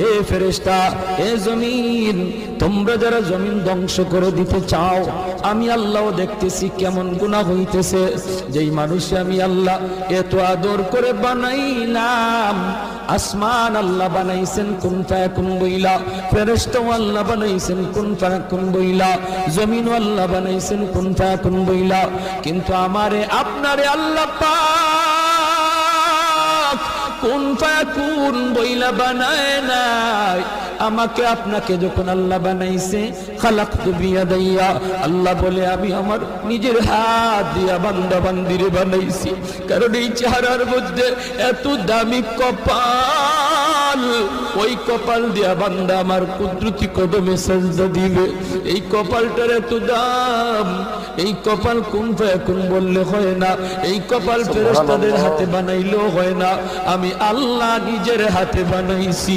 এ ফেরেশতা, এ জমিন, তোমরা যারা জমিন ধ্বংস করে দিতে চাও, আমি আল্লাহ দেখতেছি কেমন গুনাহ হইতেছে। যেই মানুষে আমি আল্লাহ এত আদর করে বানাইলাম, আসমান আল্লাহ বানাইছেন কুন ফায়াকুন বইলা, ফেরেশতা আল্লাহ বানাইছেন কুন ফায়াকুন বইলা, জমিন আল্লাহ বানাইছেন কুন ফায়াকুন বইলা, কিন্তু আমারে আপনারে আল্লাহ পাক কুন ফায়াকুন বইলা বানায় নাই। আমাকে আপনাকে যখন আল্লাহ বানাইছে, খালাকতু বিয়াদাইয়া, আল্লাহ বলে আমি আমার নিজের হাত দিয়া বান্দা বান্দিরে বানাইছি। কারণ এই চেহারার মধ্যে এত দামি কপাল, ওই কপাল দিয়া বান্দা আমার কুদরতি কদমে সাজদা দিবে। এই কপালটার এত দাম, এই কপাল কুন ফায়াকুন বললে হয় না, এই কপাল ফেরেশতাদের হাতে বানাইলেও হয় না, আমি আল্লাহ নিজের হাতে বানাইছি।